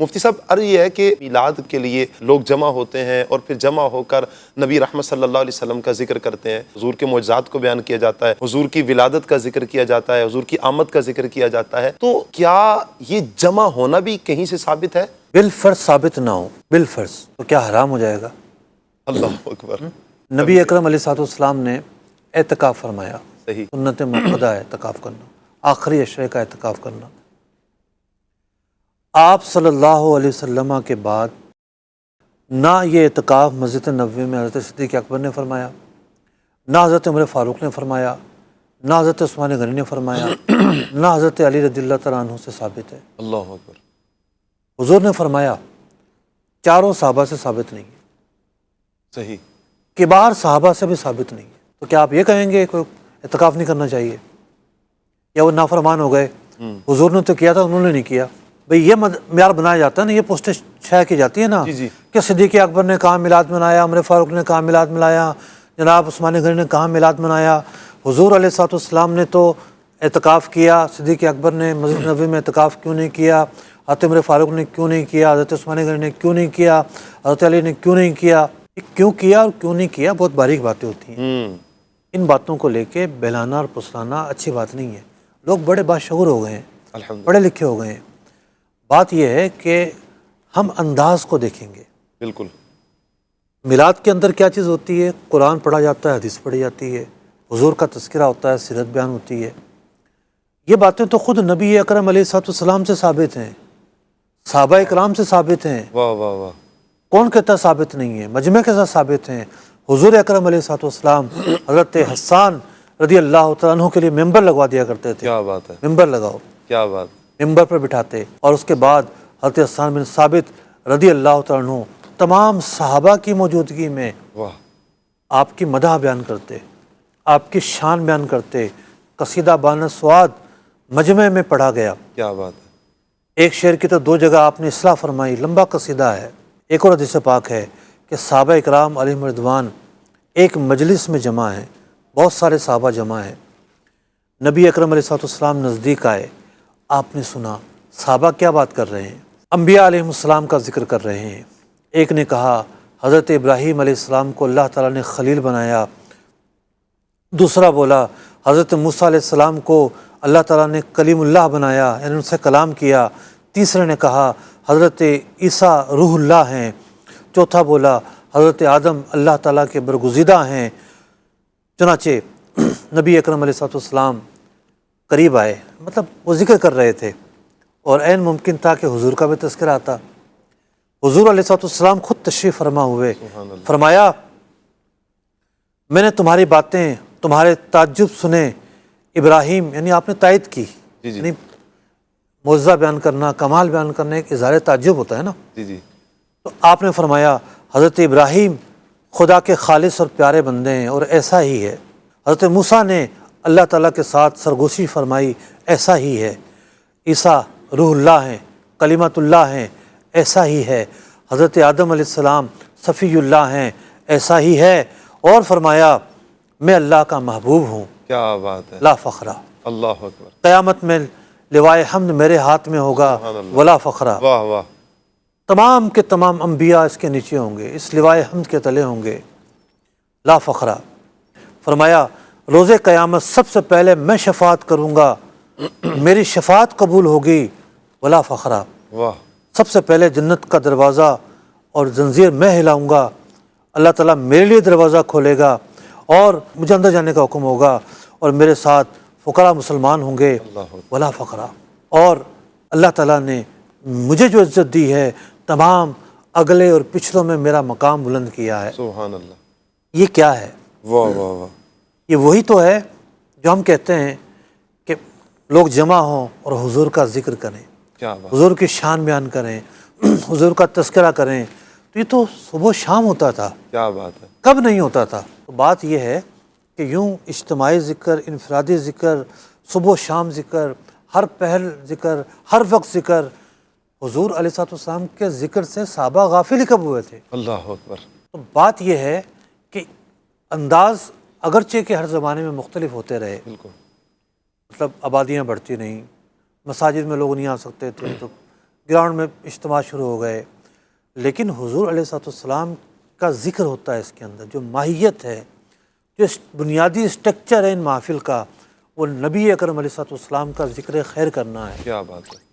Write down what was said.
مفتی صاحب عرض یہ ہے کہ میلاد کے لیے لوگ جمع ہوتے ہیں اور پھر جمع ہو کر نبی رحمت صلی اللہ علیہ وسلم کا ذکر کرتے ہیں، حضور کے معجزات کو بیان کیا جاتا ہے، حضور کی ولادت کا ذکر کیا جاتا ہے، حضور کی آمد کا ذکر کیا جاتا ہے، تو کیا یہ جمع ہونا بھی کہیں سے ثابت ہے؟ بالفرض ثابت نہ ہو، بالفرض تو کیا حرام ہو جائے گا؟ اللہ اکبر۔ نبی اکرم علیہ الصلوۃ والسلام نے اعتکاف فرمایا، صحیح۔ سنت مؤکدہ ہے اعتکاف کرنا، آخری عشرے کا اعتکاف کرنا۔ آپ صلی اللہ علیہ وسلم کے بعد نہ یہ اعتکاف مسجد نبوی میں حضرت صدیق اکبر نے فرمایا، نہ حضرت عمر فاروق نے فرمایا، نہ حضرت عثمان غنی نے فرمایا، نہ حضرت علی رضی اللہ تعالیٰ عنہ سے ثابت ہے۔ اللہ اکبر۔ حضور نے فرمایا، چاروں صحابہ سے ثابت نہیں ہے، صحیح۔ کبار صحابہ سے بھی ثابت نہیں ہے، تو کیا آپ یہ کہیں گے کہ اعتکاف نہیں کرنا چاہیے یا وہ نافرمان ہو گئے؟ حضور نے تو کیا تھا، انہوں نے نہیں کیا۔ بھئی یہ معیار بنایا جاتا ہے نا، یہ پوسٹیں شائع کی جاتی ہے نا کہ صدیق اکبر نے کہاں میلاد منایا، عمر فاروق نے کہاں میلاد منایا، جناب عثمان غنی نے کہاں میلاد منایا۔ حضور علیہ الصلوۃ والسلام نے تو اعتکاف کیا، صدیق اکبر نے مسجد نبوی میں اعتکاف کیوں نہیں کیا، حضرت عمر فاروق نے کیوں نہیں کیا، حضرت عثمان غنی نے کیوں نہیں کیا، حضرت علی نے کیوں نہیں کیا؟ کیوں کیا اور کیوں نہیں کیا بہت باریک باتیں ہوتی ہیں۔ ان باتوں کو لے کے بہلانا اور پھسلانا اچھی بات نہیں ہے۔ لوگ بڑے باشعور ہو گئے ہیں، پڑھے لکھے ہو گئے ہیں۔ بات یہ ہے کہ ہم انداز کو دیکھیں گے۔ بالکل۔ میلاد کے اندر کیا چیز ہوتی ہے؟ قرآن پڑھا جاتا ہے، حدیث پڑھی جاتی ہے، حضور کا تذکرہ ہوتا ہے، سیرت بیان ہوتی ہے۔ یہ باتیں تو خود نبی اکرم علیہ الصلوۃ والسلام سے ثابت ہیں، صحابہ اکرام سے ثابت ہیں۔ واہ واہ واہ۔ کون کہتا ثابت نہیں ہے؟ مجمع کے ساتھ ثابت ہیں۔ حضور اکرم علیہ الصلوۃ والسلام حضرت حسان رضی اللہ تعالیٰ عنہ کے لیے ممبر لگوا دیا کرتے تھے۔ کیا بات ہے، ممبر لگاؤ، کیا بات۔ ممبر پر بٹھاتے، اور اس کے بعد حضرت حسان بن ثابت رضی اللہ تعالیٰ عنہ تمام صحابہ کی موجودگی میں واہ، آپ کی مدح بیان کرتے، آپ کی شان بیان کرتے۔ قصیدہ بان سواد مجمع میں پڑھا گیا۔ کیا بات ہے۔ ایک شعر کی تو دو جگہ آپ نے اصلاح فرمائی، لمبا قصیدہ ہے۔ ایک اور حدیث پاک ہے کہ صحابہ اکرام علیہم رضوان ایک مجلس میں جمع ہیں، بہت سارے صحابہ جمع ہیں۔ نبی اکرم علیہ الصلوۃ والسلام نزدیک آئے، آپ نے سنا صحابہ کیا بات کر رہے ہیں، انبیاء علیہم السلام کا ذکر کر رہے ہیں۔ ایک نے کہا حضرت ابراہیم علیہ السلام کو اللہ تعالیٰ نے خلیل بنایا، دوسرا بولا حضرت موسیٰ علیہ السلام کو اللہ تعالیٰ نے کلیم اللہ بنایا، یعنی ان سے کلام کیا۔ تیسرے نے کہا حضرت عیسیٰ روح اللہ ہیں، چوتھا بولا حضرت آدم اللہ تعالیٰ کے برگزیدہ ہیں۔ چنانچہ نبی اکرم علیہ الصلوۃ والسلام قریب آئے، مطلب وہ ذکر کر رہے تھے، اور عین ممکن تھا کہ حضور کا بھی تذکرہ آتا۔ حضور علیہ الصلوۃ والسلام خود تشریف فرما ہوئے، فرمایا میں نے تمہاری باتیں، تمہارے تعجب سنے ابراہیم، یعنی آپ نے تائید کی، یعنی معجزہ بیان کرنا، کمال بیان کرنا ایک اظہار تعجب ہوتا ہے نا۔ تو آپ نے فرمایا حضرت ابراہیم خدا کے خالص اور پیارے بندے ہیں، اور ایسا ہی ہے۔ حضرت موسیٰ نے اللہ تعالیٰ کے ساتھ سرگوشی فرمائی، ایسا ہی ہے۔ عیسیٰ روح اللہ ہیں، کلمۃ اللہ ہیں، ایسا ہی ہے۔ حضرت آدم علیہ السلام صفی اللہ ہیں، ایسا ہی ہے۔ اور فرمایا میں اللہ کا محبوب ہوں، کیا بات ہے، لا فخرہ۔ اللہ اکبر۔ قیامت میں لوائے حمد میرے ہاتھ میں ہوگا، ولا فخرہ۔ واہ واہ۔ تمام کے تمام انبیاء اس کے نیچے ہوں گے، اس لوائے حمد کے تلے ہوں گے، لا فخرہ۔ فرمایا روز قیامت سب سے پہلے میں شفاعت کروں گا، میری شفاعت قبول ہوگی، ولا فخرہ۔ واہ۔ سب سے پہلے جنت کا دروازہ اور زنجیر میں ہلاؤں گا، اللہ تعالیٰ میرے لیے دروازہ کھولے گا اور مجھے اندر جانے کا حکم ہوگا، اور میرے ساتھ فقراء مسلمان ہوں گے، ولا فخرہ۔ اور اللہ تعالیٰ نے مجھے جو عزت دی ہے تمام اگلے اور پچھلوں میں میرا مقام بلند کیا ہے۔ سبحان اللہ۔ یہ کیا ہے؟ واہ واہ واہ۔ یہ وہی تو ہے جو ہم کہتے ہیں کہ لوگ جمع ہوں اور حضور کا ذکر کریں، کیا بات، حضور کی شان بیان کریں، حضور کا تذکرہ کریں۔ تو یہ تو صبح و شام ہوتا تھا، کیا بات ہے۔ کب نہیں ہوتا تھا؟ تو بات یہ ہے کہ یوں اجتماعی ذکر، انفرادی ذکر، صبح و شام ذکر، ہر پہر ذکر، ہر وقت ذکر، حضور علیہ الصلوۃ والسلام کے ذکر سے صحابہ غافل ہی کب ہوئے تھے؟ اللہ اکبر۔ تو بات یہ ہے کہ انداز اگرچہ کہ ہر زمانے میں مختلف ہوتے رہے، بالکل۔ مطلب آبادیاں بڑھتی نہیں، مساجد میں لوگ نہیں آ سکتے تھے، تو گراؤنڈ میں اجتماع شروع ہو گئے، لیکن حضور علیہ السلام کا ذکر ہوتا ہے اس کے اندر، جو ماہیت ہے، جو بنیادی اسٹرکچر ہے ان محافل کا، وہ نبی اکرم علیہ السلام کا ذکر خیر کرنا ہے۔ کیا بات ہے۔